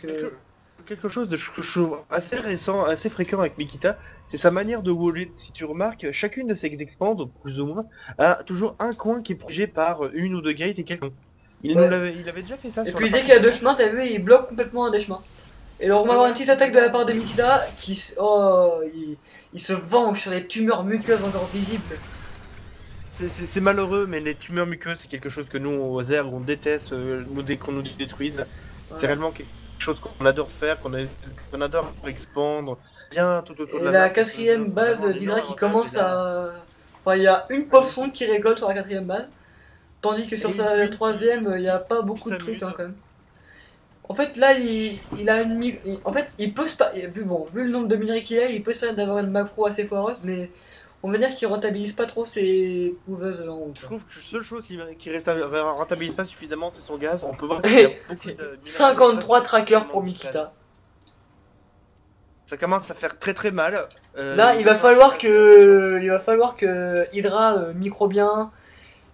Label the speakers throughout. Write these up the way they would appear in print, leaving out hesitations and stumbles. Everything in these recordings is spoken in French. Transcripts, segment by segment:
Speaker 1: donc...
Speaker 2: Quelque chose que je trouve assez récent, assez fréquent avec Mikita, c'est sa manière de waller. Si tu remarques, chacune de ses expandes, plus ou moins, a toujours un coin qui est protégé par une ou deux gates et quelqu'un.
Speaker 1: Ouais.
Speaker 2: Il avait déjà fait ça
Speaker 1: Et
Speaker 2: sur la
Speaker 1: puis dès
Speaker 2: partie
Speaker 1: qu'il y a deux
Speaker 2: d'avant.
Speaker 1: chemins, t'as vu, il bloque complètement un des chemins. Et alors on va
Speaker 2: Ouais,
Speaker 1: avoir une
Speaker 2: voilà.
Speaker 1: petite attaque de la part de Mikita il se venge sur les tumeurs muqueuses encore visibles.
Speaker 2: C'est malheureux, mais les tumeurs muqueuses, c'est quelque chose que nous, aux airs, on déteste, dès qu'on nous détruise. C'est
Speaker 1: Ouais.
Speaker 2: réellement quelque chose qu'on adore faire, qu'on adore expandre bien tout autour de
Speaker 1: Et
Speaker 2: la
Speaker 1: la
Speaker 2: map. Et ça nous
Speaker 1: quatrième
Speaker 2: offre
Speaker 1: base
Speaker 2: vraiment un
Speaker 1: d'Hydra
Speaker 2: énorme
Speaker 1: qui
Speaker 2: avantage,
Speaker 1: commence
Speaker 2: les armes.
Speaker 1: à... Enfin il y a une pauvre sonde qui récolte sur la quatrième base. Tandis que sur
Speaker 2: Et
Speaker 1: sa
Speaker 2: une
Speaker 1: troisième, il n'y a pas
Speaker 2: qui
Speaker 1: beaucoup de trucs
Speaker 2: s'amuse.
Speaker 1: hein, quand même. En fait là il a une... En fait il peut se... Vu le nombre de minerais qu'il a, il peut se permettre d'avoir une macro assez foireuse, mais... On va dire qu'il rentabilise pas trop ses couveuses en haut.
Speaker 2: Je
Speaker 1: Quoi.
Speaker 2: trouve que la seule chose rentabilise pas suffisamment, c'est son gaz. On peut voir qu'il y a beaucoup de minerais, pas
Speaker 1: 53 trackers
Speaker 2: suffisamment
Speaker 1: pour
Speaker 2: de gaz.
Speaker 1: Mikita.
Speaker 2: Ça commence à faire très mal.
Speaker 1: Là, il va falloir que Hydra micro bien.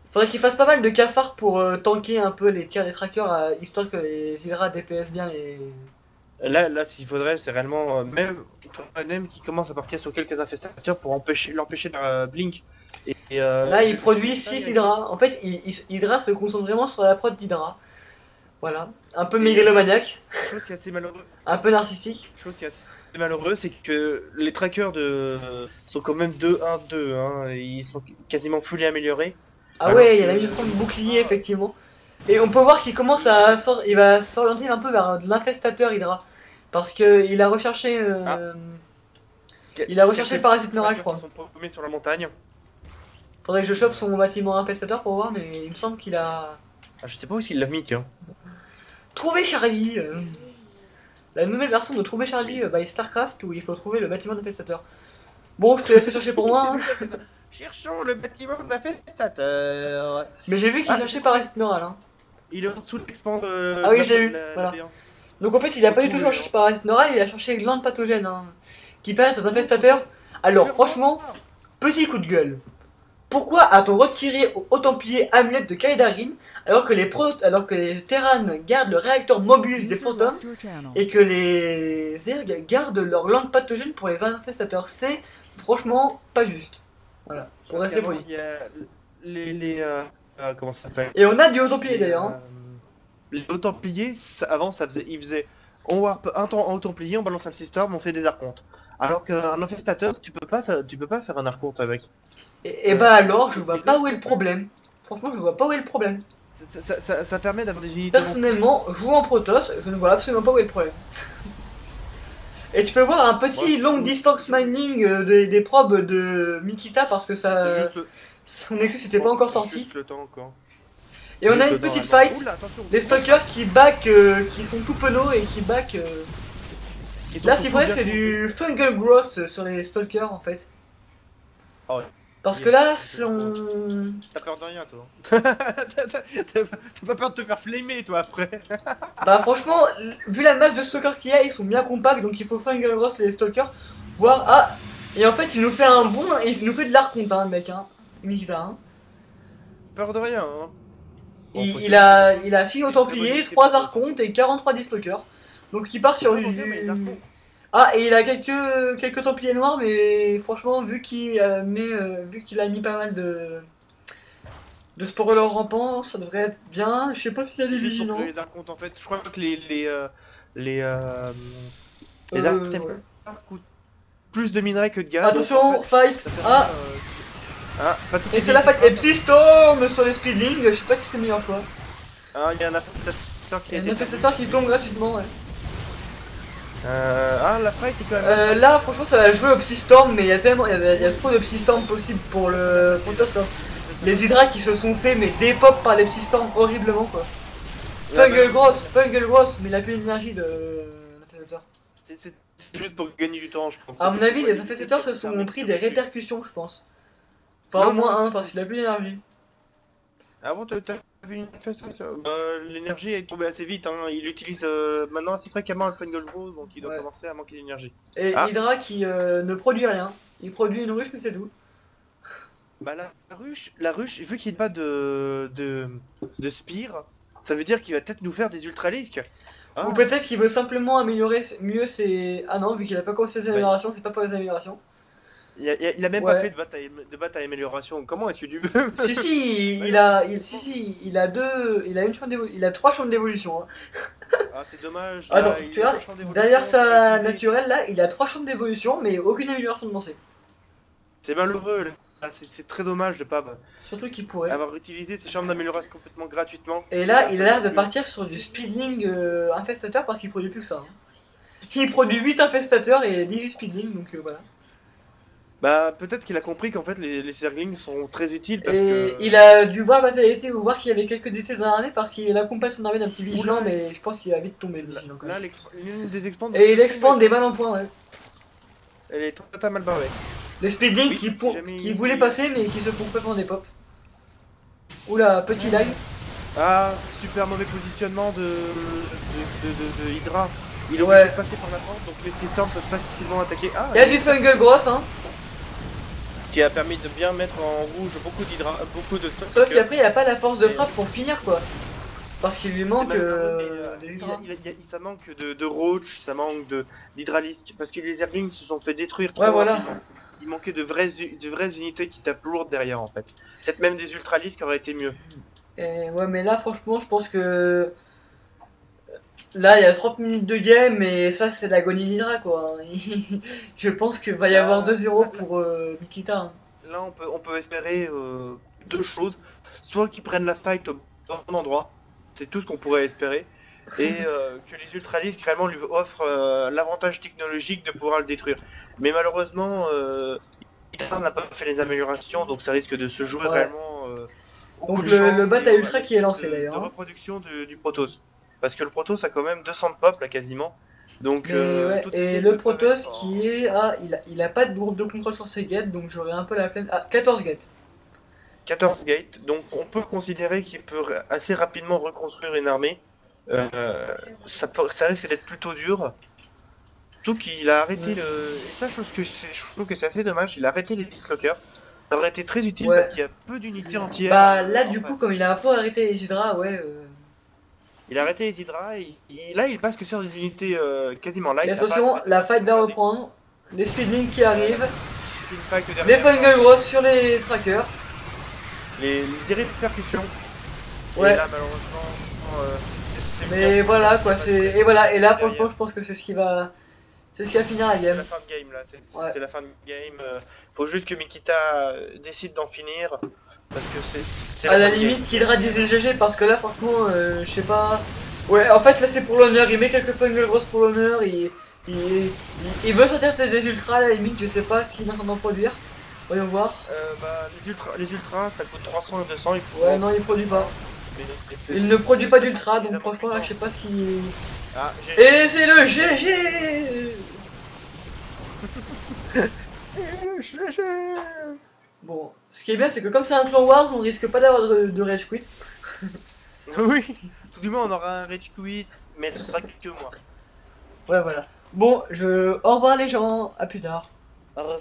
Speaker 1: Il faudrait qu'il fasse pas mal de cafards pour tanker un peu les tirs des trackers, histoire que les Hydra DPS bien les.
Speaker 2: Là, s'il faudrait, c'est réellement même Tronem qui commence à partir sur quelques infestateurs pour l'empêcher de blink.
Speaker 1: Là, il
Speaker 2: Je suis
Speaker 1: produit
Speaker 2: pas
Speaker 1: 6
Speaker 2: irrité.
Speaker 1: Hydra. En fait, Hydra se concentre vraiment sur la prod d'Hydra. Voilà. Un peu
Speaker 2: Et
Speaker 1: mégalomaniaque,
Speaker 2: chose qui est assez malheureux,
Speaker 1: un peu narcissique.
Speaker 2: chose qui est assez malheureux, c'est que les trackers sont quand même 2-1-2, hein. Ils sont quasiment fully améliorés.
Speaker 1: Ah
Speaker 2: Alors
Speaker 1: ouais, il y a la
Speaker 2: que
Speaker 1: munition de bouclier, effectivement. Et on peut voir qu'il commence il va s'orienter un peu vers de l'infestateur Hydra. Parce que il a recherché. Il a recherché le parasite neural, je
Speaker 2: trackers
Speaker 1: crois.
Speaker 2: qui sont paumés sur la montagne.
Speaker 1: Faudrait que je chope son bâtiment infestateur pour voir, mais il me semble qu'il a.
Speaker 2: Ah, je sais pas où il l'a mis, tiens.
Speaker 1: Trouvé Charlie La nouvelle version de Trouver Charlie by StarCraft où il faut trouver le bâtiment infestateur. Bon, je te laisse chercher pour moi, hein.
Speaker 2: Cherchons le bâtiment de l'infestateur.
Speaker 1: Mais j'ai vu qu'il cherchait parasite neural, hein.
Speaker 2: Il est en dessous de l'expand
Speaker 1: Ah oui, je l'ai eu, voilà.
Speaker 2: B1.
Speaker 1: Donc en fait, il a pas du tout
Speaker 2: Trouvé,
Speaker 1: cherché parasite neural, il a cherché glande pathogène, hein, qui permet aux infestateurs. Alors, franchement, petit coup de gueule. Pourquoi a-t-on retiré au Templier Hamlet de Kaidarin alors que les Terrans gardent le réacteur Mobius des fantômes et que les Zerg gardent leur langue pathogène pour les infestateurs? C'est franchement pas juste. Voilà, pour
Speaker 2: Parce
Speaker 1: rester
Speaker 2: qu'avant,
Speaker 1: poli.
Speaker 2: il y a comment ça s'appelle?
Speaker 1: Et on a du haut Templier d'ailleurs. Hein.
Speaker 2: Les hauts templiers, avant, ils faisaient on warp un temps en haut templier, on balance un storm, on fait des archontes. Alors qu'un infestateur, tu peux pas faire un archonte avec.
Speaker 1: Et bah alors, je vois pas où est le problème. Franchement, je vois pas où est le problème.
Speaker 2: Ça permet d'avoir des unités.
Speaker 1: Personnellement, jouant en Protoss, je ne vois absolument pas où est le problème. Et tu peux voir un petit long distance mining des probes de Mikita parce que ça, son Nexus n'était pas encore sorti.
Speaker 2: Juste le temps encore.
Speaker 1: Et on a une petite fight.
Speaker 2: Oula, attention,
Speaker 1: Les stalkers qui back, qui sont tout penauds et qui back. Là, ce qu'il faudrait, c'est du fungal growth sur les stalkers en fait.
Speaker 2: Ah ouais.
Speaker 1: Parce que là, son.
Speaker 2: T'as peur de rien, toi. T'as pas peur de te faire flamer, toi, après.
Speaker 1: Bah, franchement, vu la masse de stalkers qu'il y a, ils sont bien compacts donc il faut fungal growth les stalkers. Voir. Ah! Et en fait, il nous fait un bon. Il nous fait de l'arconte, hein, le mec, hein. Mikita, hein.
Speaker 2: Peur de rien, hein. Bon,
Speaker 1: Il a 6 hauts templiers, 3 archontes et 43 dislockers. Donc il part sur du. Ah, et il a quelques templiers noirs, mais franchement, vu qu'il a mis pas mal de spoilers rampants, ça devrait être bien. Je sais pas s'il a des vigilants.
Speaker 2: Les archontes, en fait, je crois que les
Speaker 1: Ouais.
Speaker 2: coûtent plus de minerais que de gaz.
Speaker 1: Attention,
Speaker 2: en fait,
Speaker 1: fight! Ah! Et c'est la fight! Et Psystorm sur les speedlings, je sais pas si c'est le meilleur choix.
Speaker 2: Ah, il y a un infestateur qui
Speaker 1: Il y a un infestateur qui tombe gratuitement, ouais.
Speaker 2: La fight est quand même.
Speaker 1: Là, franchement, ça va jouer au Psystorm, mais il y a trop de Psystorm possible pour le Protoss. Les Hydra qui se sont fait mais dépop par les Psystorm horriblement quoi. Fungal Gross, mais il a plus l'énergie de l'infestateur.
Speaker 2: C'est juste pour gagner du temps, je pense.
Speaker 1: À mon avis, les infestateurs se sont pris des répercussions, je pense. Enfin, au moins un, parce qu'il a plus d'énergie.
Speaker 2: Ah bon, t'as vu une infestation? L'énergie est tombée assez vite, hein. Il utilise maintenant assez fréquemment le Fungal Growth, donc il doit commencer à manquer d'énergie.
Speaker 1: Et Hydra qui ne produit rien. Il produit une ruche, mais c'est tout.
Speaker 2: Bah la ruche, vu qu'il n'y a pas de spire, ça veut dire qu'il va peut-être nous faire des ultralisques.
Speaker 1: Ou
Speaker 2: Ah,
Speaker 1: peut-être qu'il veut simplement améliorer mieux ses... Ah non, vu qu'il a pas commencé ses
Speaker 2: bah,
Speaker 1: améliorations, c'est pas pour les améliorations.
Speaker 2: il a même pas fait
Speaker 1: Ouais.
Speaker 2: de bataille amélioration. Comment est-ce que tu...
Speaker 1: Si si,
Speaker 2: Bah
Speaker 1: il
Speaker 2: non,
Speaker 1: a, si
Speaker 2: non.
Speaker 1: si, il a deux, il a une chambre il a trois chambres d'évolution, hein.
Speaker 2: Ah, c'est dommage,
Speaker 1: Attends,
Speaker 2: là,
Speaker 1: tu
Speaker 2: il a
Speaker 1: vois,
Speaker 2: deux champs
Speaker 1: derrière
Speaker 2: d'évolution, c'est pas
Speaker 1: sa
Speaker 2: utilisé.
Speaker 1: naturelle là, il a trois chambres d'évolution, mais aucune amélioration de lancer.
Speaker 2: C'est malheureux, là, c'est très dommage de pas
Speaker 1: Surtout qu'il pourrait.
Speaker 2: avoir utilisé ces chambres d'amélioration complètement gratuitement.
Speaker 1: Et
Speaker 2: Et
Speaker 1: là,
Speaker 2: là,
Speaker 1: il a
Speaker 2: ça aurait
Speaker 1: l'air de
Speaker 2: pu...
Speaker 1: partir sur du speedling infestateur parce qu'il produit plus que ça, hein. Il produit 8 infestateurs et 18 speedling, donc voilà.
Speaker 2: Bah, peut-être qu'il a compris qu'en fait, les Zerglings sont très utiles parce
Speaker 1: Et
Speaker 2: que...
Speaker 1: il a dû voir la bataille d'été ou voir qu'il y avait quelques DT dans l'armée parce qu'il accompagne son armée d'un petit vigilant,
Speaker 2: Oula,
Speaker 1: mais je pense qu'il a vite tombé le
Speaker 2: là,
Speaker 1: vigilant quand même.
Speaker 2: là, l'une des expands
Speaker 1: Et
Speaker 2: risque
Speaker 1: il
Speaker 2: de tomber.
Speaker 1: expande des balles en point, ouais.
Speaker 2: Elle est très mal barrée.
Speaker 1: Les speedlings
Speaker 2: Oui, si jamais
Speaker 1: qui voulaient passer mais qui se font complètement des pop. Oula, petit lag.
Speaker 2: Ah, super mauvais positionnement de Hydra. Il est obligé
Speaker 1: Ouais.
Speaker 2: de passer par la pente, donc les Storm peuvent facilement attaquer. Ah,
Speaker 1: Il y a du fungal gross, hein.
Speaker 2: qui a permis de bien mettre en rouge beaucoup d'Hydra, beaucoup de stock.
Speaker 1: Sauf qu'après, il a pas la force de frappe pour finir, quoi. Parce qu'il lui
Speaker 2: C'est
Speaker 1: manque
Speaker 2: malheureux, mais
Speaker 1: des hydras.
Speaker 2: ça manque de Roach, ça manque d'Hydralisk, parce que les Zerglings se sont fait détruire
Speaker 1: Ouais,
Speaker 2: trop
Speaker 1: voilà.
Speaker 2: rapidement. Il manquait de vraies unités qui tapent lourd derrière en fait. Peut-être même des Ultralisks auraient été mieux.
Speaker 1: Et ouais, mais là, franchement, je pense que. Là, il y a 30 minutes de game, et ça, c'est l'agonie d'Hydra, quoi. Je pense qu'il va y avoir
Speaker 2: Bah,
Speaker 1: 2-0 pour Mikita, hein.
Speaker 2: là, on peut espérer deux choses. Soit qu'ils prennent la fight au bon endroit, c'est tout ce qu'on pourrait espérer, et que les Ultralisks réellement lui offrent l'avantage technologique de pouvoir le détruire. Mais malheureusement, Hydra n'a pas fait les améliorations, donc ça risque de se jouer
Speaker 1: Ouais.
Speaker 2: réellement au coup
Speaker 1: Donc
Speaker 2: de
Speaker 1: le
Speaker 2: chance et
Speaker 1: bataille
Speaker 2: au
Speaker 1: ultra qui est lancé,
Speaker 2: de
Speaker 1: d'ailleurs, hein.
Speaker 2: reproduction du Protoss. Parce que le Protoss a quand même 200 de pop là quasiment. Donc
Speaker 1: Mais ouais,
Speaker 2: toutes ces
Speaker 1: et
Speaker 2: gates
Speaker 1: le
Speaker 2: peuvent
Speaker 1: Protoss
Speaker 2: être
Speaker 1: qui est. Ah, il a pas de groupe de contrôle sur ses gates, donc j'aurais un peu la flemme. Ah, 14 gates.
Speaker 2: 14 gates, donc on peut considérer qu'il peut assez rapidement reconstruire une armée. Ça risque d'être plutôt dur. Surtout qu'il a arrêté
Speaker 1: Ouais.
Speaker 2: le... Et ça, je trouve que c'est assez dommage, il a arrêté les Dislockers. Ça aurait été très utile parce
Speaker 1: Ouais.
Speaker 2: qu'il y a peu d'unités entières
Speaker 1: Bah là,
Speaker 2: en
Speaker 1: du coup,
Speaker 2: face.
Speaker 1: comme il a un peu arrêté les Hydra, ouais.
Speaker 2: Il a arrêté les Hydra, et là il passe que sur des unités quasiment
Speaker 1: Mais
Speaker 2: light, à part
Speaker 1: attention,
Speaker 2: les
Speaker 1: la fight va
Speaker 2: sauvegarder.
Speaker 1: reprendre. Les speedlings qui arrivent.
Speaker 2: C'est une fight
Speaker 1: Les
Speaker 2: derrière,
Speaker 1: fungal grosses sur les trackers.
Speaker 2: des répercussions. Et
Speaker 1: Ouais.
Speaker 2: là malheureusement, c'est
Speaker 1: Mais
Speaker 2: bien,
Speaker 1: voilà
Speaker 2: c'est
Speaker 1: quoi,
Speaker 2: pas
Speaker 1: c'est.
Speaker 2: très
Speaker 1: Et voilà, et là,
Speaker 2: derrière.
Speaker 1: franchement, je pense que c'est ce qui va. C'est ce qui va finir la
Speaker 2: C'est
Speaker 1: game.
Speaker 2: la fin de game là,
Speaker 1: Ouais.
Speaker 2: c'est la fin de game. Faut juste que Mikita décide d'en finir parce que c'est
Speaker 1: À
Speaker 2: la
Speaker 1: la
Speaker 2: fin de game.
Speaker 1: limite, qu'il rate des GG parce que là, franchement, je sais pas. Ouais, en fait, là, c'est pour l'honneur. Il met quelques fungal grosses pour l'honneur. Il veut sortir des ultras à la limite. Je sais pas s'il est en train d'en produire. Voyons voir.
Speaker 2: Bah, les ultras ça coûte 300 et 200, il faut
Speaker 1: Ouais,
Speaker 2: en-
Speaker 1: non, il produit pas.
Speaker 2: mais
Speaker 1: Il ne produit pas
Speaker 2: c'est
Speaker 1: d'ultra, donc
Speaker 2: suffisamment
Speaker 1: franchement, là, je sais
Speaker 2: puissant.
Speaker 1: pas ce qu'il.
Speaker 2: Ah,
Speaker 1: Et c'est le GG. Bon, ce qui est bien, c'est que comme c'est un Clan Wars, on risque pas d'avoir de rage quit.
Speaker 2: Oui, tout du moins on aura un rage quit, mais ce sera que moi.
Speaker 1: Ouais, voilà. Bon, au revoir les gens, à plus tard.
Speaker 2: Au revoir.